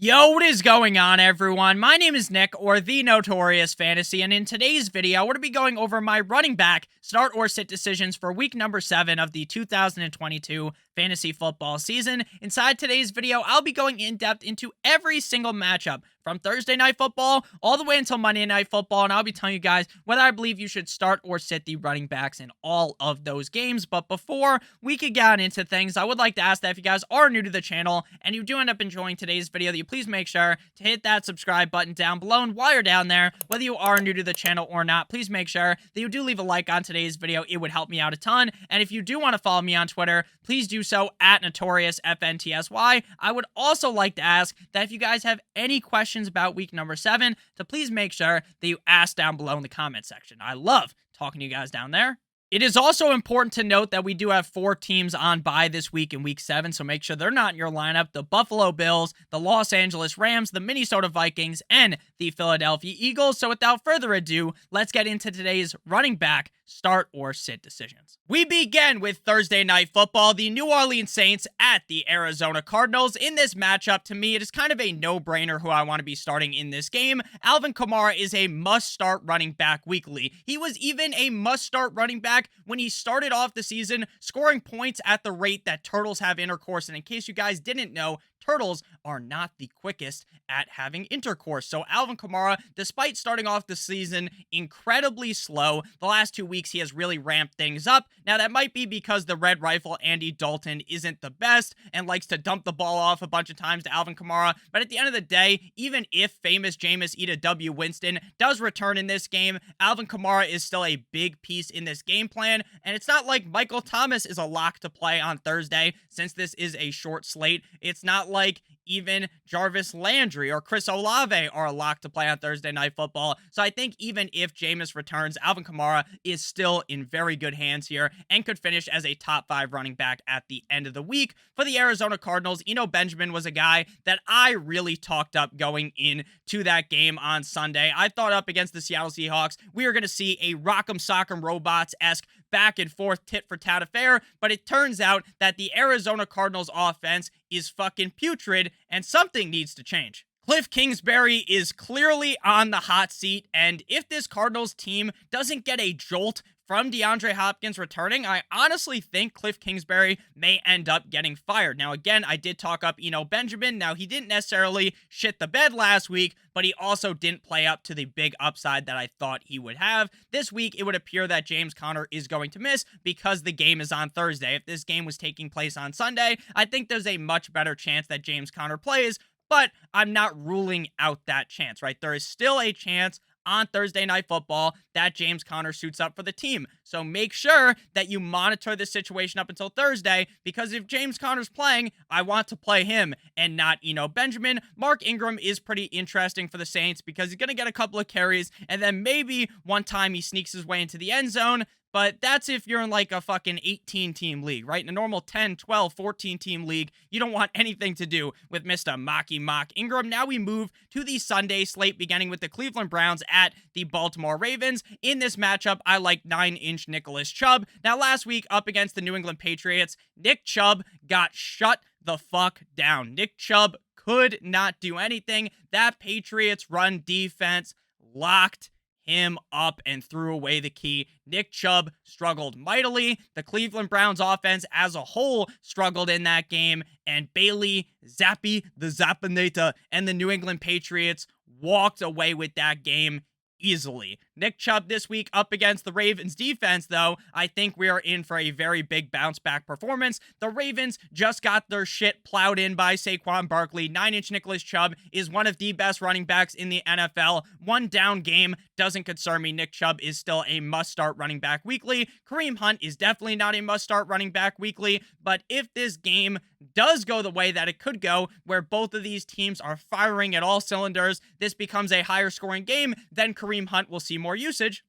Yo, what is going on, everyone? My name is Nick, or The Notorious Fantasy, and in today's video, we're going to be going over my running back start or sit decisions for week number 7 of the 2022 fantasy football season. Inside today's video, I'll be going in depth into every single matchup from Thursday Night Football all the way until Monday Night Football, and I'll be telling you guys whether I believe you should start or sit the running backs in all of those games. But before we could get into things, I would like to ask that if you guys are new to the channel and you do end up enjoying today's video, that you please make sure to hit that subscribe button down below. And while you're down there, whether you are new to the channel or not, please make sure that you do leave a like on today's video. It would help me out a ton. And if you do want to follow me on Twitter, please do so at NotoriousFNTSY. I would also like to ask that if you guys have any questions about week number 7, to please make sure that you ask down below in the comment section. I love talking to you guys down there. It is also important to note that we do have 4 teams on bye this week in week 7, so make sure they're not in your lineup. The Buffalo Bills, the Los Angeles Rams, the Minnesota Vikings, and the Philadelphia Eagles. So without further ado, let's get into today's running back start or sit decisions. We begin with Thursday Night Football, the New Orleans Saints at the Arizona Cardinals. In this matchup, to me, it is kind of a no-brainer who I want to be starting in this game. Alvin Kamara is a must-start running back weekly. He was even a must-start running back when he started off the season, scoring points at the rate that turtles have intercourse. And in case you guys didn't know, turtles are not the quickest at having intercourse. So Alvin Kamara, despite starting off the season incredibly slow, the last 2 weeks he has really ramped things up. Now that might be because the Red Rifle Andy Dalton isn't the best and likes to dump the ball off a bunch of times to Alvin Kamara. But at the end of the day, even if famous Jameis Eat a W Winston does return in this game, Alvin Kamara is still a big piece in this game plan. And it's not like Michael Thomas is a lock to play on Thursday, since this is a short slate. It's not like even Jarvis Landry or Chris Olave are a lock to play on Thursday Night Football. So I think even if Jameis returns, Alvin Kamara is still in very good hands here and could finish as a top 5 running back at the end of the week. For the Arizona Cardinals, Benjamin was a guy that I really talked up going into that game on Sunday. I thought up against the Seattle Seahawks, we were going to see a Rock'em Sock'em Robots-esque back and forth tit-for-tat affair, but it turns out that the Arizona Cardinals offense is fucking putrid, and something needs to change. Cliff Kingsbury is clearly on the hot seat, and if this Cardinals team doesn't get a jolt from DeAndre Hopkins returning, I honestly think Cliff Kingsbury may end up getting fired. Now, again, I did talk up Benjamin. Now, he didn't necessarily shit the bed last week, but he also didn't play up to the big upside that I thought he would have. This week, it would appear that James Conner is going to miss because the game is on Thursday. If this game was taking place on Sunday, I think there's a much better chance that James Conner plays, but I'm not ruling out that chance, right? There is still a chance on Thursday Night Football that James Conner suits up for the team. So make sure that you monitor this situation up until Thursday, because if James Conner's playing, I want to play him and not Benjamin. Mark Ingram is pretty interesting for the Saints because he's going to get a couple of carries, and then maybe one time he sneaks his way into the end zone. But that's if you're in like a fucking 18-team league, right? In a normal 10, 12, 14-team league, you don't want anything to do with Mr. Mock Ingram. Now we move to the Sunday slate, beginning with the Cleveland Browns at the Baltimore Ravens. In this matchup, I like 9-inch Nicholas Chubb. Now last week, up against the New England Patriots, Nick Chubb got shut the fuck down. Nick Chubb could not do anything. That Patriots run defense locked him up and threw away the key. Nick Chubb struggled mightily. The Cleveland Browns offense as a whole struggled in that game, and Bailey Zappi, the Zappinator, and the New England Patriots walked away with that game easily. Nick Chubb this week up against the Ravens defense, though, I think we are in for a very big bounce back performance. The Ravens just got their shit plowed in by Saquon Barkley. 9-inch Nicholas Chubb is one of the best running backs in the NFL. One down game doesn't concern me. Nick Chubb is still a must-start running back weekly. Kareem Hunt is definitely not a must-start running back weekly, but if this game does go the way that it could go, where both of these teams are firing at all cylinders, this becomes a higher scoring game, then Kareem Hunt will see more usage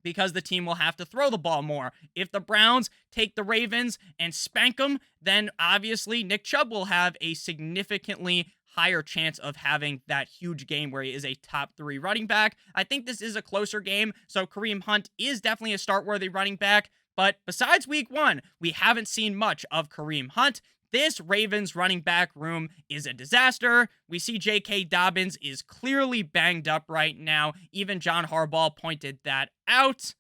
because the team will have to throw the ball more. If the Browns take the Ravens and spank them, then obviously Nick Chubb will have a significantly higher chance of having that huge game where he is a top 3 running back. I think this is a closer game, so Kareem Hunt is definitely a start-worthy running back. But besides week 1, we haven't seen much of Kareem Hunt. This Ravens running back room is a disaster. We see J.K. Dobbins is clearly banged up right now. Even John Harbaugh pointed that out.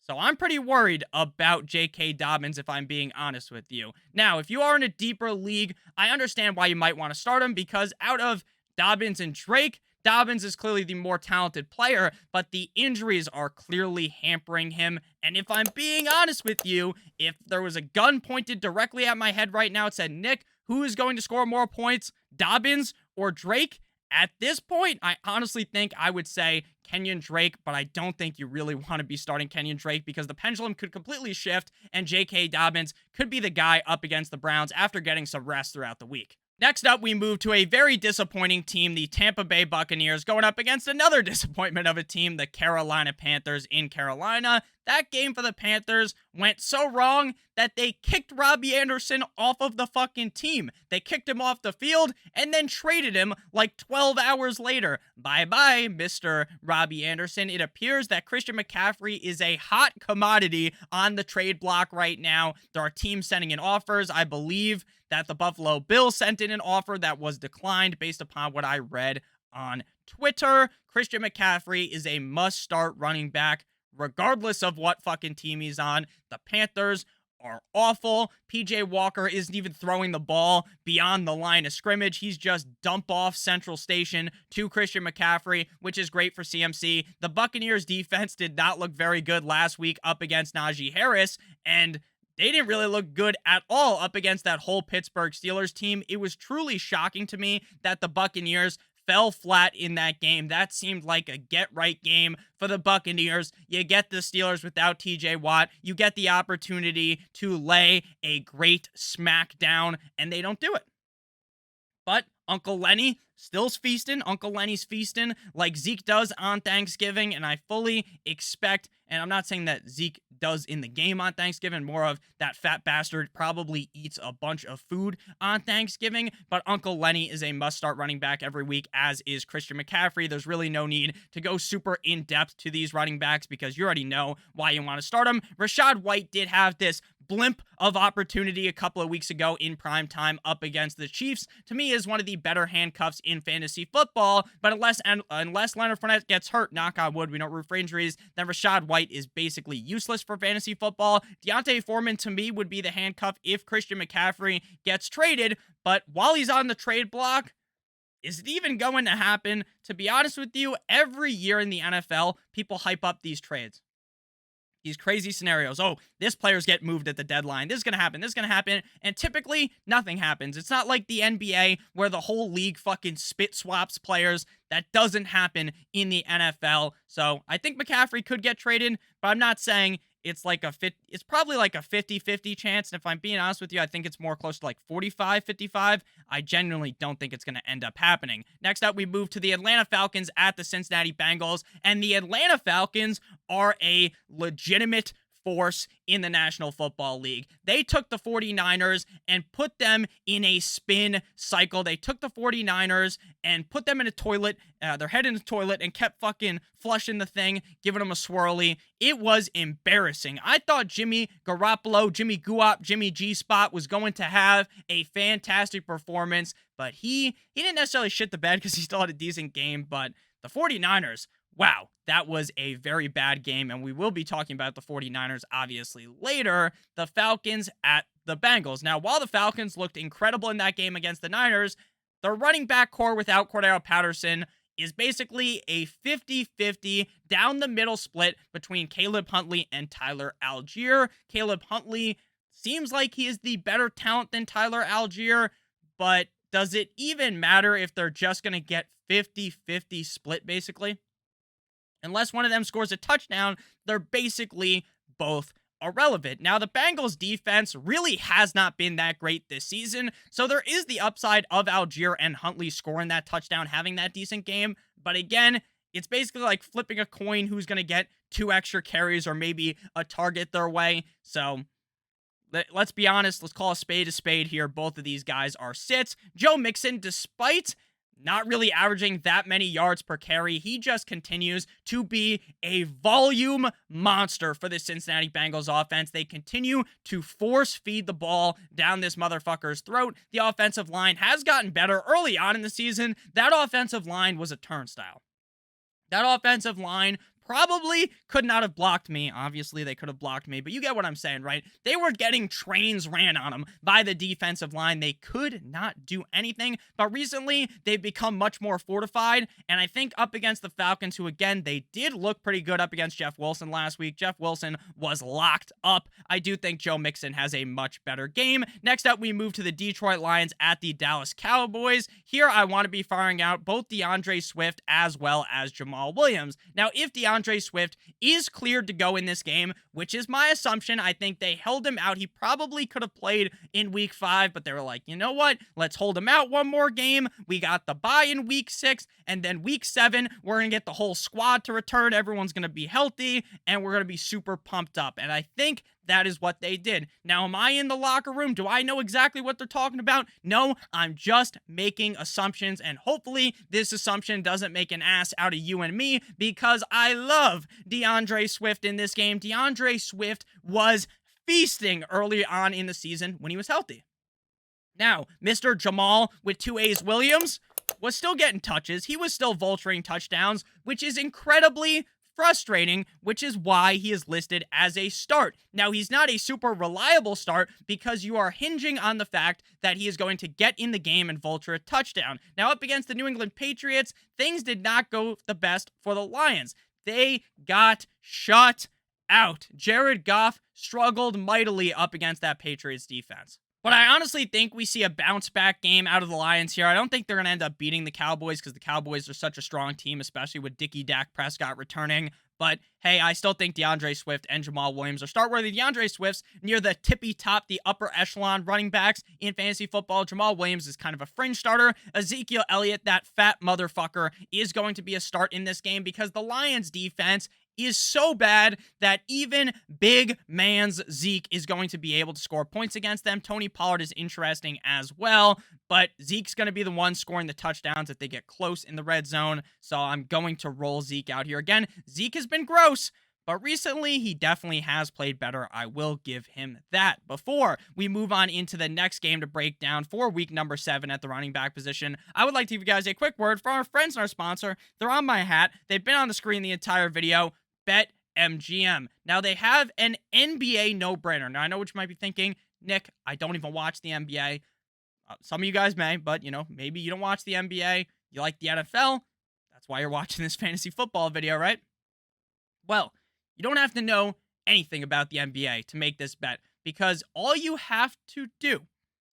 So I'm pretty worried about J.K. Dobbins, if I'm being honest with you. Now, if you are in a deeper league, I understand why you might want to start him, because out of Dobbins and Drake, Dobbins is clearly the more talented player, but the injuries are clearly hampering him. And if I'm being honest with you, if there was a gun pointed directly at my head right now, it said, Nick, who is going to score more points, Dobbins or Drake? At this point, I honestly think I would say Kenyon Drake, but I don't think you really want to be starting Kenyon Drake because the pendulum could completely shift and J.K. Dobbins could be the guy up against the Browns after getting some rest throughout the week. Next up, we move to a very disappointing team, the Tampa Bay Buccaneers, going up against another disappointment of a team, the Carolina Panthers in Carolina. That game for the Panthers went so wrong that they kicked Robbie Anderson off of the fucking team. They kicked him off the field and then traded him like 12 hours later. Bye-bye, Mr. Robbie Anderson. It appears that Christian McCaffrey is a hot commodity on the trade block right now. There are teams sending in offers. I believe that the Buffalo Bills sent in an offer that was declined based upon what I read on Twitter. Christian McCaffrey is a must-start running back regardless of what fucking team he's on. The Panthers are awful. PJ Walker isn't even throwing the ball beyond the line of scrimmage. He's just dump off Central Station to Christian McCaffrey, which is great for CMC. The Buccaneers defense did not look very good last week up against Najee Harris, and they didn't really look good at all up against that whole Pittsburgh Steelers team. It was truly shocking to me that the Buccaneers fell flat in that game. That seemed like a get-right game for the Buccaneers. You get the Steelers without TJ Watt. You get the opportunity to lay a great smackdown, and they don't do it. But Uncle Lenny still's feasting. Uncle Lenny's feasting like Zeke does on Thanksgiving, and I fully expect, and I'm not saying that Zeke does in the game on Thanksgiving, more of that fat bastard probably eats a bunch of food on Thanksgiving, but Uncle Lenny is a must-start running back every week, as is Christian McCaffrey. There's really no need to go super in-depth to these running backs because you already know why you want to start them. Rachaad White did have this blimp of opportunity a couple of weeks ago in prime time up against the Chiefs. To me, is one of the better handcuffs in fantasy football, but unless Leonard Fournette gets hurt, knock on wood, we don't root for injuries, then Rachaad White is basically useless for fantasy football. D'Onta Foreman, to me, would be the handcuff if Christian McCaffrey gets traded, but while he's on the trade block, is it even going to happen? To be honest with you, every year in the NFL, people hype up these trades. These crazy scenarios. Oh, this player's get moved at the deadline. This is going to happen. This is going to happen. And typically, nothing happens. It's not like the NBA where the whole league fucking spit swaps players. That doesn't happen in the NFL. So I think McCaffrey could get traded, but I'm not saying it's probably like a 50-50 chance. And if I'm being honest with you, I think it's more close to like 45-55. I genuinely don't think it's going to end up happening. Next up, we move to the Atlanta Falcons at the Cincinnati Bengals. And the Atlanta Falcons are a legitimate force in the National Football League. They took the 49ers and put them in a spin cycle. They took the 49ers and put them in a toilet, their head in a toilet, and kept fucking flushing the thing, giving them a swirly. It was embarrassing. I thought Jimmy Garoppolo, Jimmy Guap, Jimmy G-Spot was going to have a fantastic performance, but he didn't necessarily shit the bed because he still had a decent game, but the 49ers, wow, that was a very bad game, and we will be talking about the 49ers, obviously, later. The Falcons at the Bengals. Now, while the Falcons looked incredible in that game against the Niners, the running back core without Cordero Patterson is basically a 50-50 down the middle split between Caleb Huntley and Tyler Algier. Caleb Huntley seems like he is the better talent than Tyler Algier, but does it even matter if they're just going to get 50-50 split, basically? Unless one of them scores a touchdown, they're basically both irrelevant. Now, the Bengals defense really has not been that great this season, so there is the upside of Algier and Huntley scoring that touchdown, having that decent game. But again, it's basically like flipping a coin who's going to get 2 extra carries or maybe a target their way. So let's be honest. Let's call a spade here. Both of these guys are sits. Joe Mixon, despite not really averaging that many yards per carry. He just continues to be a volume monster for the Cincinnati Bengals offense. They continue to force feed the ball down this motherfucker's throat. The offensive line has gotten better early on in the season. That offensive line was a turnstile. That offensive line probably could not have blocked me. Obviously, they could have blocked me, but you get what I'm saying, right? They were getting trains ran on them by the defensive line. They could not do anything, but recently they've become much more fortified, and I think up against the Falcons, who again, they did look pretty good up against Jeff Wilson last week. Jeff Wilson was locked up. I do think Joe Mixon has a much better game. Next up, we move to the Detroit Lions at the Dallas Cowboys. Here, I want to be firing out both DeAndre Swift as well as Jamal Williams. Now, if DeAndre Swift is cleared to go in this game, which is my assumption. I think they held him out. He probably could have played in week 5, but they were like, you know what? Let's hold him out one more game. We got the bye in week 6, and then week 7, we're going to get the whole squad to return. Everyone's going to be healthy, and we're going to be super pumped up. And I think that is what they did. Now, am I in the locker room? Do I know exactly what they're talking about? No, I'm just making assumptions, and hopefully this assumption doesn't make an ass out of you and me, because I love DeAndre Swift in this game. DeAndre Swift was feasting early on in the season when he was healthy. Now, Mr. Jamal with 2 A's Williams was still getting touches. He was still vulturing touchdowns, which is incredibly frustrating, which is why he is listed as a start. Now, he's not a super reliable start because you are hinging on the fact that he is going to get in the game and vulture a touchdown. Now, up against the New England Patriots, things did not go the best for the Lions. They got shut out. Jared Goff struggled mightily up against that Patriots defense. But I honestly think we see a bounce-back game out of the Lions here. I don't think they're going to end up beating the Cowboys because the Cowboys are such a strong team, especially with Dak Prescott returning. But, hey, I still think DeAndre Swift and Jamal Williams are start-worthy. DeAndre Swift's near the tippy top, the upper echelon running backs in fantasy football. Jamal Williams is kind of a fringe starter. Ezekiel Elliott, that fat motherfucker, is going to be a start in this game because the Lions' defense is so bad that even big man's Zeke is going to be able to score points against them. Tony Pollard is interesting as well, but Zeke's going to be the one scoring the touchdowns if they get close in the red zone, so I'm going to roll Zeke out here. Again, Zeke has been gross, but recently he definitely has played better. I will give him that. Before we move on into the next game to break down for week number 7 at the running back position, I would like to give you guys a quick word from our friends and our sponsor. They're on my hat. They've been on the screen the entire video. BetMGM. Now, they have an NBA no-brainer. Now, I know what you might be thinking, Nick, I don't even watch the NBA. Some of you guys may, but, maybe you don't watch the NBA. You like the NFL. That's why you're watching this fantasy football video, right? Well, you don't have to know anything about the NBA to make this bet, because all you have to do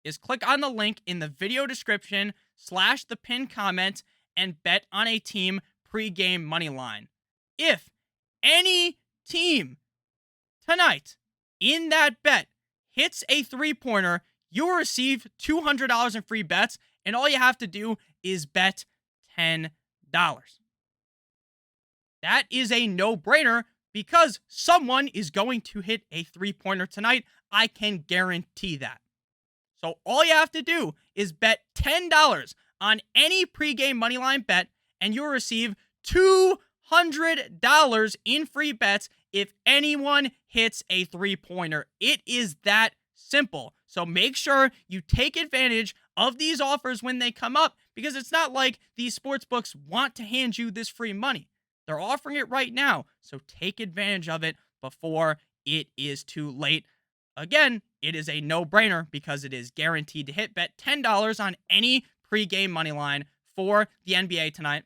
is click on the link in the video description / the pinned comment and bet on a team pregame money line. If any team tonight in that bet hits a 3-pointer, you will receive $200 in free bets, and all you have to do is bet $10. That is a no-brainer because someone is going to hit a 3-pointer tonight. I can guarantee that. So all you have to do is bet $10 on any pregame moneyline bet, and you'll receive $200 in free bets if anyone hits a 3-pointer. It is that simple. So make sure you take advantage of these offers when they come up, because it's not like these sports books want to hand you this free money. They're offering it right now. So take advantage of it before it is too late. Again, it is a no-brainer because it is guaranteed to hit. Bet $10 on any pregame money line for the NBA tonight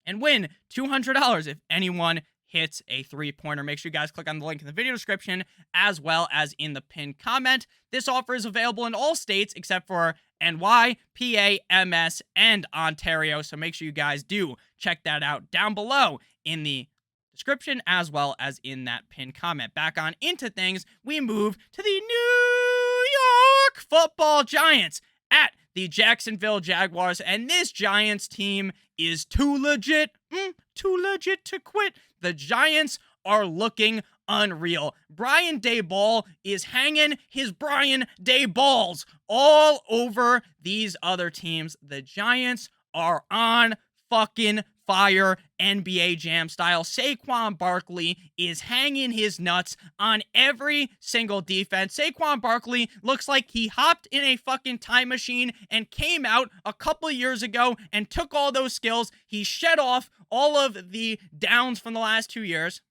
and win $200 if anyone hits a 3-pointer. Make sure you guys click on the link in the video description as well as in the pinned comment. This offer is available in all states except for NY, PA, MS, and Ontario. So make sure you guys do check that out down below in the description as well as in that pinned comment. Back on into things, we move to the New York Football Giants at the Jacksonville Jaguars, and this Giants team is too legit to quit. The Giants are looking unreal. Brian Daboll is hanging his Brian Dabolls all over these other teams. The Giants are on fucking fire, NBA Jam style. Saquon Barkley is hanging his nuts on every single defense. Saquon Barkley looks like he hopped in a fucking time machine and came out a couple years ago and took all those skills. He shed off all of the downs from the last 2 years.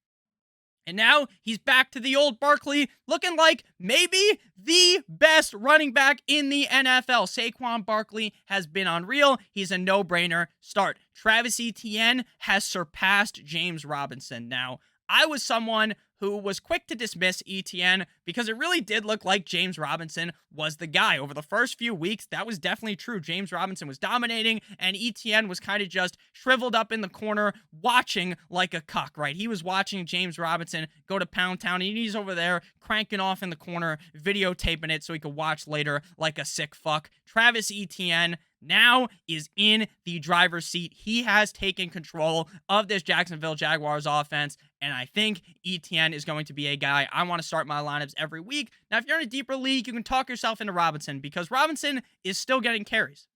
And now he's back to the old Barkley, looking like maybe the best running back in the NFL. Saquon Barkley has been unreal. He's a no-brainer start. Travis Etienne has surpassed James Robinson. Now, I was someone who was quick to dismiss Etienne because it really did look like James Robinson was the guy. Over the first few weeks, that was definitely true. James Robinson was dominating, and Etienne was kind of just shriveled up in the corner, watching like a cuck, right? He was watching James Robinson go to Pound Town, and he's over there cranking off in the corner, videotaping it so he could watch later like a sick fuck. Travis Etienne now is in the driver's seat. He has taken control of this Jacksonville Jaguars offense, and I think Etienne is going to be a guy I want to start my lineups every week. Now, if you're in a deeper league, you can talk yourself into Robinson because Robinson is still getting carries.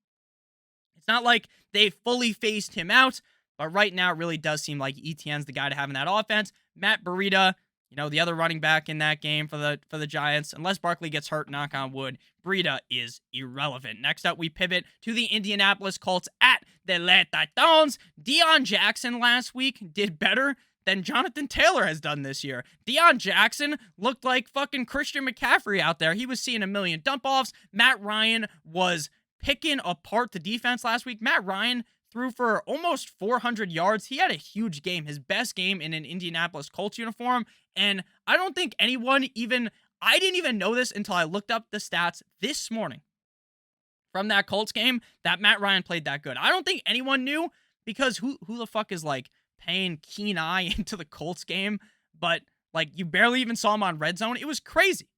It's not like they fully phased him out, but right now it really does seem like Etienne's the guy to have in that offense. Matt Breida, the other running back in that game for the Giants, unless Barkley gets hurt, knock on wood, Breida is irrelevant. Next up, we pivot to the Indianapolis Colts at the Le Titans. Deion Jackson last week did better than Jonathan Taylor has done this year. Deion Jackson looked like fucking Christian McCaffrey out there. He was seeing a million dump-offs. Matt Ryan was picking apart the defense last week. Matt Ryan threw for almost 400 yards. He had a huge game, his best game in an Indianapolis Colts uniform. And I don't think I didn't even know this until I looked up the stats this morning from that Colts game that Matt Ryan played that good. I don't think anyone knew because who the fuck is like paying keen eye into the Colts game, but like you barely even saw him on Red Zone. It was crazy.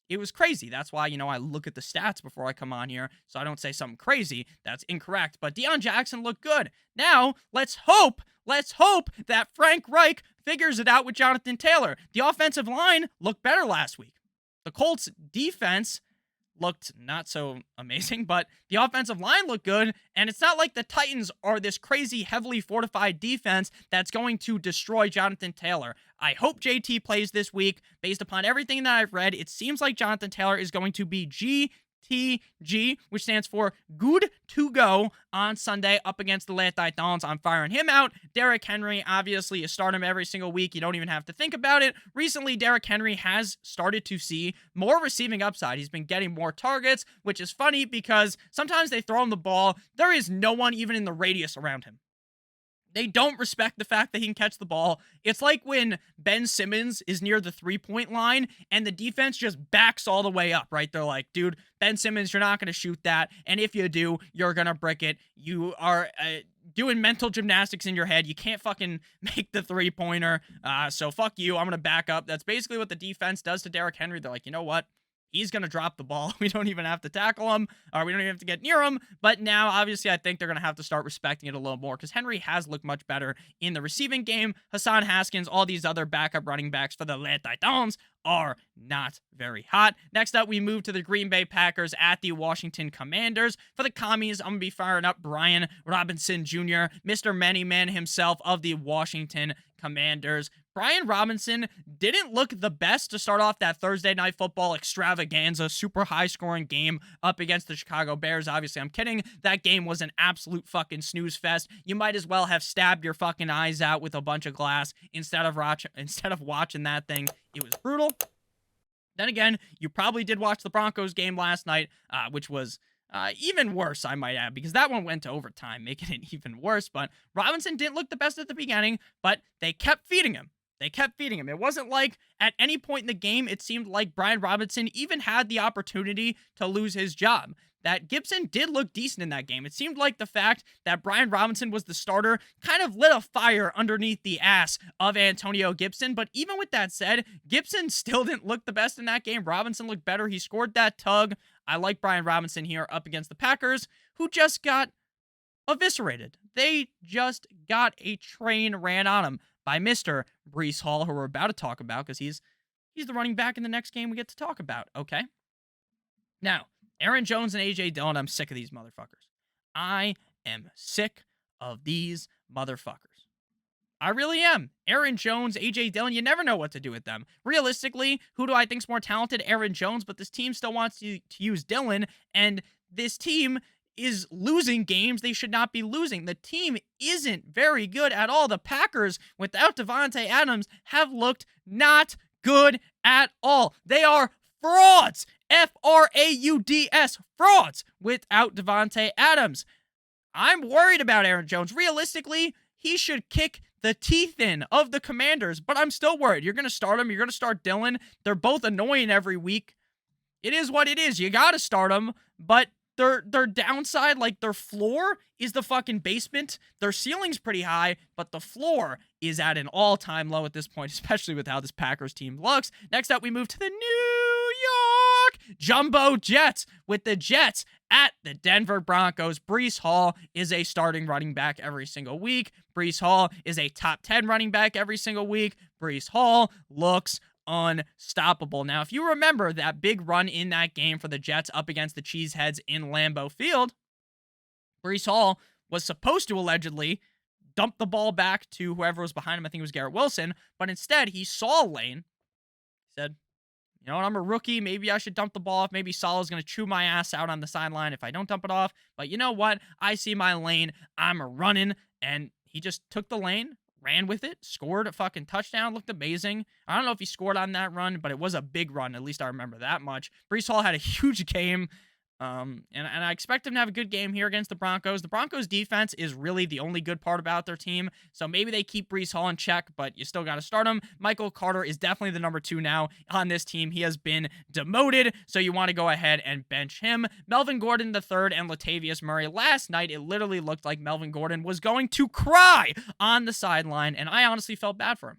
It was crazy. That's why, I look at the stats before I come on here so I don't say something crazy that's incorrect. But Deion Jackson looked good. Now, let's hope that Frank Reich figures it out with Jonathan Taylor. The offensive line looked better last week. The Colts defense looked not so amazing, but the offensive line looked good, and it's not like the Titans are this crazy, heavily fortified defense that's going to destroy Jonathan Taylor. I hope JT plays this week. Based upon everything that I've read, it seems like Jonathan Taylor is going to be GTG, which stands for good to go on Sunday up against the Le Titans. I'm firing him out. Derrick Henry, obviously, you start him every single week. You don't even have to think about it. Recently, Derrick Henry has started to see more receiving upside. He's been getting more targets, which is funny because sometimes they throw him the ball. There is no one even in the radius around him. They don't respect the fact that he can catch the ball. It's like when Ben Simmons is near the three-point line and the defense just backs all the way up, right? They're like, dude, Ben Simmons, you're not going to shoot that. And if you do, you're going to brick it. You are doing mental gymnastics in your head. You can't fucking make the three-pointer. So fuck you. I'm going to back up. That's basically what the defense does to Derrick Henry. They're like, you know what? He's going to drop the ball. We don't even have to tackle him, or we don't even have to get near him. But now, obviously, I think they're going to have to start respecting it a little more because Henry has looked much better in the receiving game. Hassan Haskins, all these other backup running backs for the Le Titans are not very hot. Next up, we move to the Green Bay Packers at the Washington Commanders. For the Commies, I'm going to be firing up Brian Robinson Jr., Mr. Many Man himself of the Washington Commanders. Brian Robinson didn't look the best to start off that Thursday Night Football extravaganza, super high-scoring game up against the Chicago Bears. Obviously, I'm kidding. That game was an absolute fucking snooze fest. You might as well have stabbed your fucking eyes out with a bunch of glass instead of watching that thing. It was brutal. Then again, you probably did watch the Broncos game last night, which was even worse, I might add, because that one went to overtime, making it even worse. But Robinson didn't look the best at the beginning, but they kept feeding him. It wasn't like at any point in the game, it seemed like Brian Robinson even had the opportunity to lose his job. That Gibson did look decent in that game. It seemed like the fact that Brian Robinson was the starter kind of lit a fire underneath the ass of Antonio Gibson. But even with that said, Gibson still didn't look the best in that game. Robinson looked better. He scored that tug. I like Brian Robinson here up against the Packers, who just got eviscerated. They just got a train ran on them by Mr. Breece Hall, who we're about to talk about because he's the running back in the next game we get to talk about, okay? Now, Aaron Jones and A.J. Dillon, I'm sick of these motherfuckers. I am sick of these motherfuckers. I really am. Aaron Jones, A.J. Dillon, you never know what to do with them. Realistically, who do I think's more talented? Aaron Jones, but this team still wants to use Dillon, and this team is losing games they should not be losing. The team isn't very good at all. The Packers, without Devontae Adams, have looked not good at all. They are frauds. Frauds. Frauds without Devontae Adams. I'm worried about Aaron Jones. Realistically, he should kick the teeth in of the Commanders, but I'm still worried. You're going to start him. You're going to start Dillon. They're both annoying every week. It is what it is. You got to start them, but their downside, like their floor, is the fucking basement. Their ceiling's pretty high, but the floor is at an all-time low at this point, especially with how this Packers team looks. Next up, we move to the New York Jumbo Jets, with the Jets at the Denver Broncos. Breece Hall is a starting running back every single week. Breece Hall is a top 10 running back every single week. Breece Hall looks unstoppable. Now, if you remember that big run in that game for the Jets up against the Cheeseheads in Lambeau Field, Breece Hall was supposed to allegedly dump the ball back to whoever was behind him. I think it was Garrett Wilson, but instead he saw a lane. He said, you know what, I'm a rookie. Maybe I should dump the ball off. Maybe Salah's going to chew my ass out on the sideline if I don't dump it off. But you know what? I see my lane. I'm running. And he just took the lane, ran with it, scored a fucking touchdown, looked amazing. I don't know if he scored on that run, but it was a big run. At least I remember that much. Breece Hall had a huge game. And I expect him to have a good game here against the Broncos. The Broncos defense is really the only good part about their team, so maybe they keep Breece Hall in check, but you still got to start him. Michael Carter is definitely the number 2 now on this team. He has been demoted, so you want to go ahead and bench him. Melvin Gordon III and Latavius Murray. Last night, it literally looked like Melvin Gordon was going to cry on the sideline, and I honestly felt bad for him.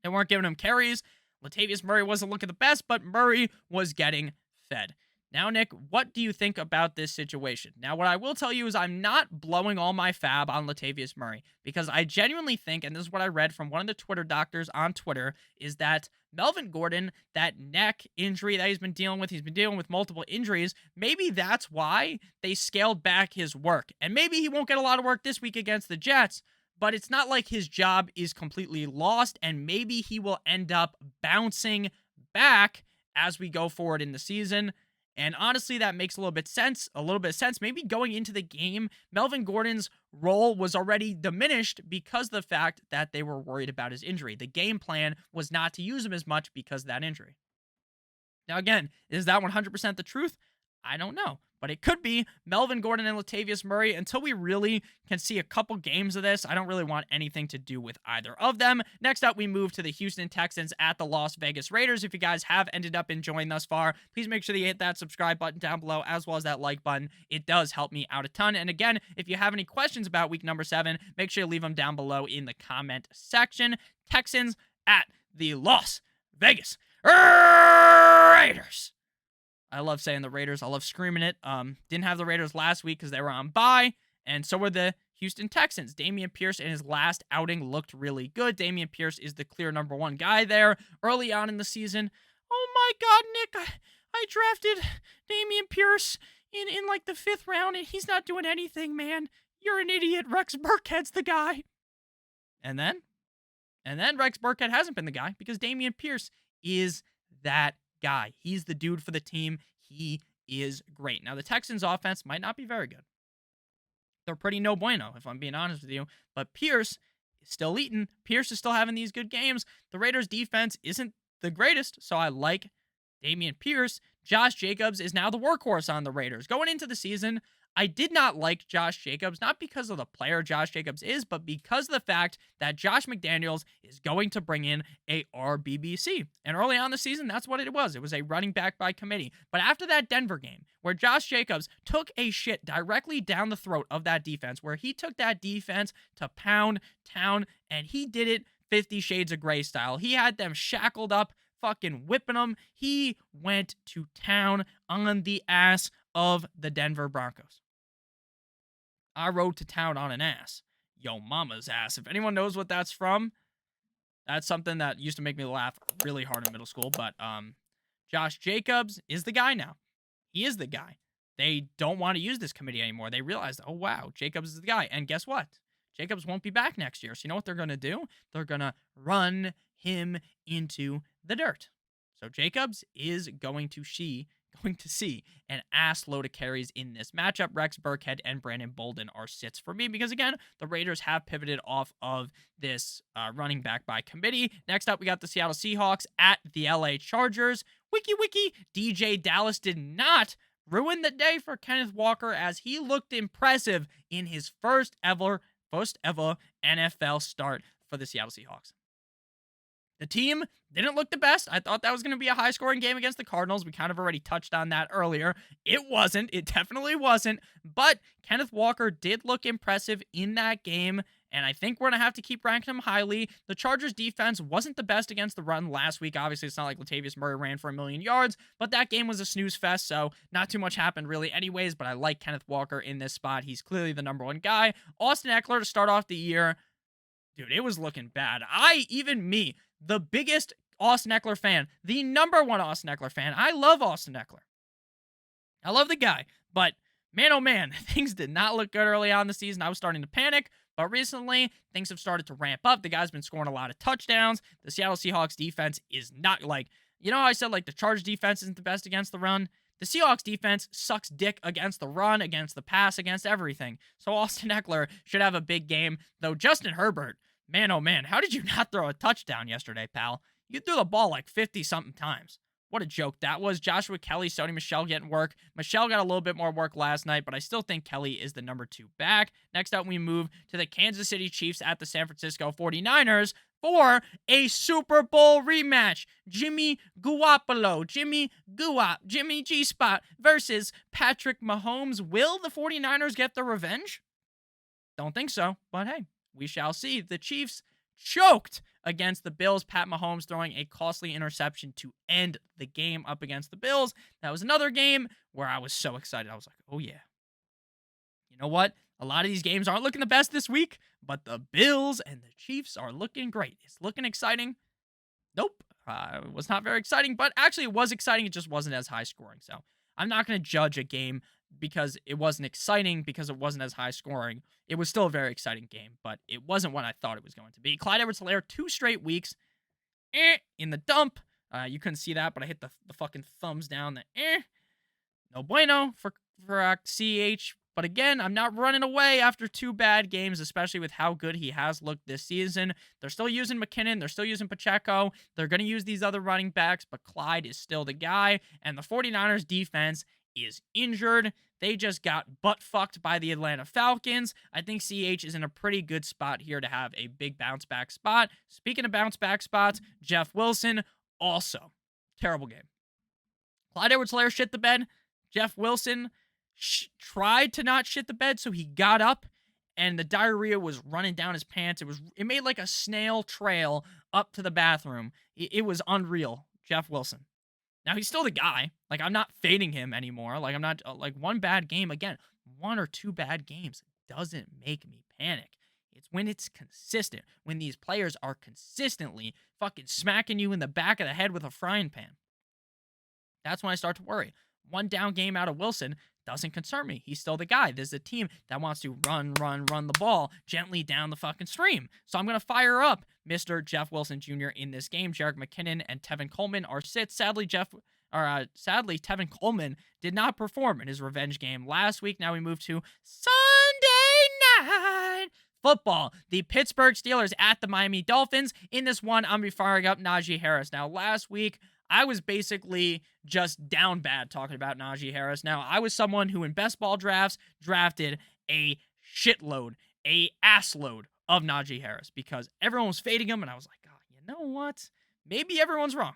They weren't giving him carries. Latavius Murray wasn't looking the best, but Murray was getting fed. Now, Nick, what do you think about this situation? Now, what I will tell you is I'm not blowing all my fab on Latavius Murray, because I genuinely think, and this is what I read from one of the Twitter doctors on Twitter, is that Melvin Gordon, that neck injury that he's been dealing with multiple injuries, maybe that's why they scaled back his work. And maybe he won't get a lot of work this week against the Jets, but it's not like his job is completely lost, and maybe he will end up bouncing back as we go forward in the season. And honestly, that makes a little bit of sense. Maybe going into the game, Melvin Gordon's role was already diminished because of the fact that they were worried about his injury. The game plan was not to use him as much because of that injury. Now, again, is that 100% the truth? I don't know. But it could be Melvin Gordon and Latavius Murray. Until we really can see a couple games of this, I don't really want anything to do with either of them. Next up, we move to the Houston Texans at the Las Vegas Raiders. If you guys have ended up enjoying thus far, please make sure that you hit that subscribe button down below, as well as that like button. It does help me out a ton. And again, if you have any questions about week number 7, make sure you leave them down below in the comment section. Texans at the Las Vegas Raiders. I love saying the Raiders. I love screaming it. Didn't have the Raiders last week because they were on bye, and so were the Houston Texans. Dameon Pierce in his last outing looked really good. Dameon Pierce is the clear number 1 guy there early on in the season. Oh my God, Nick, I drafted Dameon Pierce in like the 5th round, and he's not doing anything, man. You're an idiot. Rex Burkhead's the guy. And then Rex Burkhead hasn't been the guy because Dameon Pierce is that guy. He's the dude for the team. He is great. Now, the Texans offense might not be very good. They're pretty no bueno, if I'm being honest with you. But Pierce is still eating. Pierce is still having these good games. The Raiders defense isn't the greatest, so I like Dameon Pierce. Josh Jacobs is now the workhorse on the Raiders. Going into the season, I did not like Josh Jacobs, not because of the player Josh Jacobs is, but because of the fact that Josh McDaniels is going to bring in a RBBC. And early on the season, that's what it was. It was a running back by committee. But after that Denver game, where Josh Jacobs took a shit directly down the throat of that defense, where he took that defense to pound town, and he did it 50 Shades of Grey style. He had them shackled up, fucking whipping them. He went to town on the ass of the Denver Broncos. I rode to town on an ass. Yo mama's ass. If anyone knows what that's from, that's something that used to make me laugh really hard in middle school. But Josh Jacobs is the guy now. He is the guy. they don't want to use this committee anymore. They realized, oh, wow, Jacobs is the guy. And guess what? Jacobs won't be back next year. So you know what they're going to do? They're going to run him into the dirt. So Jacobs is going to see an ass load of carries in this matchup. Rex Burkhead and Brandon Bolden are sits for me because, again, the Raiders have pivoted off of this running back by committee. Next up, we got the Seattle Seahawks at the LA Chargers. Wiki, DJ Dallas did not ruin the day for Kenneth Walker as he looked impressive in his first ever NFL start for the Seattle Seahawks. The team didn't look the best. I thought that was going to be a high-scoring game against the Cardinals. We kind of already touched on that earlier. It wasn't. It definitely wasn't. But Kenneth Walker did look impressive in that game, and I think we're going to have to keep ranking him highly. The Chargers' defense wasn't the best against the run last week. Obviously, it's not like Latavius Murray ran for 1,000,000 yards, but that game was a snooze fest, so not too much happened really anyways, but I like Kenneth Walker in this spot. He's clearly the number one guy. Austin Eckler to start off the year. Dude, it was looking bad. The biggest Austin Eckler fan, the number one Austin Eckler fan. I love Austin Eckler. I love the guy, but man, oh man, things did not look good early on in the season. I was starting to panic, but recently things have started to ramp up. The guy's been scoring a lot of touchdowns. The Seattle Seahawks defense is not like, you know how I said like the Chargers defense isn't the best against the run? The Seahawks defense sucks dick against the run, against the pass, against everything. So Austin Eckler should have a big game, though Justin Herbert, man, oh man, how did you not throw a touchdown yesterday, pal? You threw the ball like 50-something times. What a joke that was. Joshua Kelly, Sony Michel getting work. Michel got a little bit more work last night, but I still think Kelly is the number 2 back. Next up, we move to the Kansas City Chiefs at the San Francisco 49ers for a Super Bowl rematch. Jimmy Garoppolo, Jimmy G-Spot versus Patrick Mahomes. Will the 49ers get the revenge? Don't think so, but hey, we shall see. The Chiefs choked against the Bills. Pat Mahomes throwing a costly interception to end the game up against the Bills. That was another game where I was so excited. I was like, oh yeah. You know what? A lot of these games aren't looking the best this week, but the Bills and the Chiefs are looking great. It's looking exciting. Nope. It was not very exciting, but actually it was exciting. It just wasn't as high scoring. So I'm not going to judge a game because it wasn't exciting, because it wasn't as high scoring. It was still a very exciting game, but it wasn't what I thought it was going to be. Clyde Edwards-Helaire, 2 straight weeks in the dump. You couldn't see that, but I hit the fucking thumbs down. No bueno for CH. But again, I'm not running away after 2 bad games, especially with how good he has looked this season. They're still using McKinnon. They're still using Pacheco. They're going to use these other running backs, but Clyde is still the guy. And the 49ers defense is injured. They just got butt-fucked by the Atlanta Falcons. I think CH is in a pretty good spot here to have a big bounce-back spot. Speaking of bounce-back spots, Jeff Wilson, also terrible game. Clyde Edwards-Helaire shit the bed. Jeff Wilson tried to not shit the bed, so he got up, and the diarrhea was running down his pants. It made like a snail trail up to the bathroom. It was unreal. Jeff Wilson. Now, he's still the guy. Like, I'm not fading him anymore. Like, I'm not, like, one bad game. Again, 1 or 2 bad games doesn't make me panic. It's when it's consistent. When these players are consistently fucking smacking you in the back of the head with a frying pan. That's when I start to worry. 1 down game out of Wilson doesn't concern me. He's still the guy. There's a team that wants to run the ball gently down the fucking stream. So I'm going to fire up Mr. Jeff Wilson Jr. in this game. Jerick McKinnon and Tevin Coleman are sits. Sadly, Tevin Coleman did not perform in his revenge game last week. Now we move to Sunday Night Football. The Pittsburgh Steelers at the Miami Dolphins. In this one, I'm going to be firing up Najee Harris. Now, last week, I was basically just down bad talking about Najee Harris. Now, I was someone who in best ball drafts drafted a shitload, a assload of Najee Harris because everyone was fading him, and I was like, oh, you know what? Maybe everyone's wrong.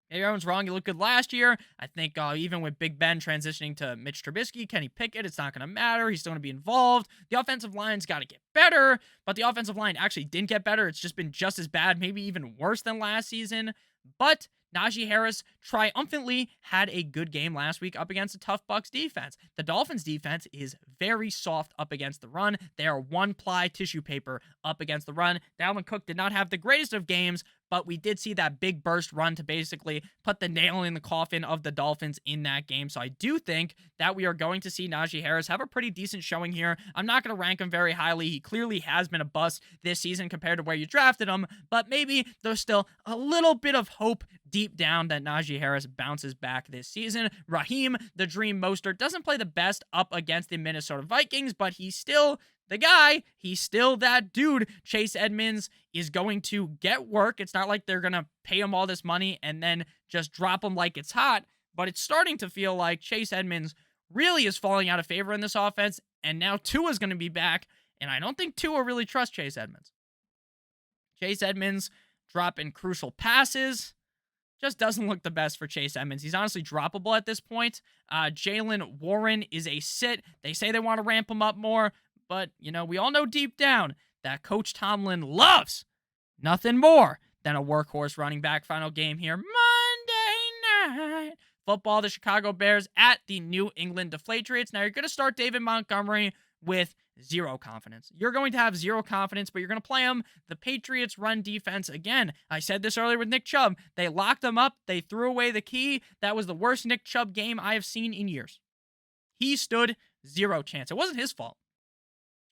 Maybe everyone's wrong. He looked good last year. I think even with Big Ben transitioning to Mitch Trubisky, Kenny Pickett, it's not going to matter. He's still going to be involved. The offensive line's got to get better, but the offensive line actually didn't get better. It's just been just as bad, maybe even worse than last season. But Najee Harris triumphantly had a good game last week up against a tough Bucs defense. The Dolphins defense is very soft up against the run. They are 1-ply tissue paper up against the run. Dalvin Cook did not have the greatest of games, but we did see that big burst run to basically put the nail in the coffin of the Dolphins in that game. So I do think that we are going to see Najee Harris have a pretty decent showing here. I'm not going to rank him very highly. He clearly has been a bust this season compared to where you drafted him, but maybe there's still a little bit of hope deep down that Najee Harris bounces back this season. Raheem, the Dream Mostert, doesn't play the best up against the Minnesota Vikings, but he's still the guy. He's still that dude. Chase Edmonds is going to get work. It's not like they're going to pay him all this money and then just drop him like it's hot, but it's starting to feel like Chase Edmonds really is falling out of favor in this offense, and now Tua's going to be back, and I don't think Tua really trusts Chase Edmonds. Chase Edmonds dropping crucial passes just doesn't look the best for Chase Edmonds. He's honestly droppable at this point. Jaylen Warren is a sit. They say they want to ramp him up more, but, you know, we all know deep down that Coach Tomlin loves nothing more than a workhorse running back. Final game here, Monday Night Football. The Chicago Bears at the New England Deflatriots. Now, you're going to start David Montgomery with zero confidence. You're going to have zero confidence, but you're going to play him. The Patriots run defense, again, I said this earlier with Nick Chubb. They locked him up. They threw away the key. That was the worst Nick Chubb game I have seen in years. He stood zero chance. It wasn't his fault.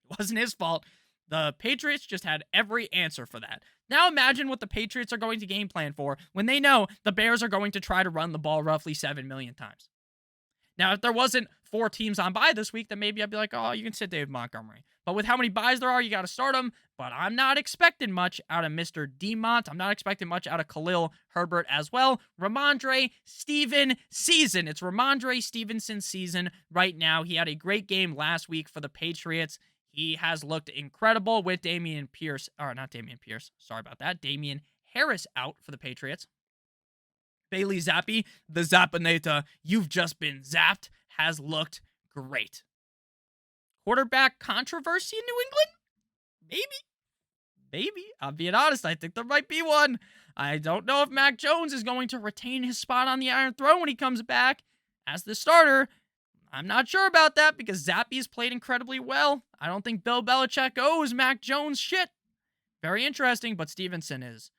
It wasn't his fault. The Patriots just had every answer for that. Now imagine what the Patriots are going to game plan for when they know the Bears are going to try to run the ball roughly 7 million times. Now, if there wasn't 4 teams on bye this week, then maybe I'd be like, oh, you can sit David Montgomery. But with how many byes there are, you got to start him. But I'm not expecting much out of Mr. Demont. I'm not expecting much out of Khalil Herbert as well. Ramondre Stevenson season. It's Ramondre Stevenson's season right now. He had a great game last week for the Patriots. He has looked incredible with Damian Harris out for the Patriots. Bailey Zappi, the Zappinator, you've just been zapped, has looked great. Quarterback controversy in New England? Maybe. I'm being honest. I think there might be one. I don't know if Mac Jones is going to retain his spot on the Iron Throne when he comes back as the starter. I'm not sure about that because Zappi's played incredibly well. I don't think Bill Belichick owes Mac Jones shit. Very interesting, but Stevenson is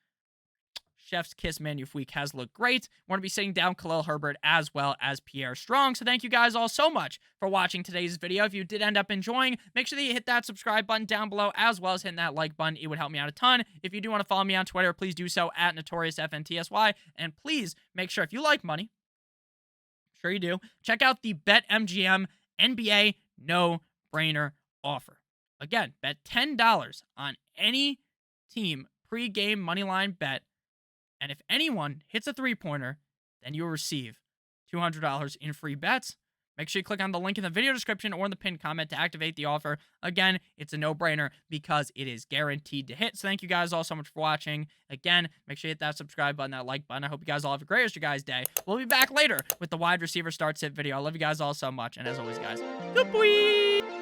chef's kiss Magnifique, has looked great. We're going to be sitting down Khalil Herbert as well as Pierre Strong. So thank you guys all so much for watching today's video. If you did end up enjoying, make sure that you hit that subscribe button down below as well as hitting that like button. It would help me out a ton. If you do want to follow me on Twitter, please do so at NotoriousFNTSY. And please make sure if you like money, I'm sure you do, check out the BetMGM NBA no-brainer offer. Again, bet $10 on any team pre-game moneyline bet. And if anyone hits a three-pointer, then you will receive $200 in free bets. Make sure you click on the link in the video description or in the pinned comment to activate the offer. Again, it's a no-brainer because it is guaranteed to hit. So thank you guys all so much for watching. Again, make sure you hit that subscribe button, that like button. I hope you guys all have a great rest of your guys' day. We'll be back later with the wide receiver start sit video. I love you guys all so much. And as always, guys, good boy.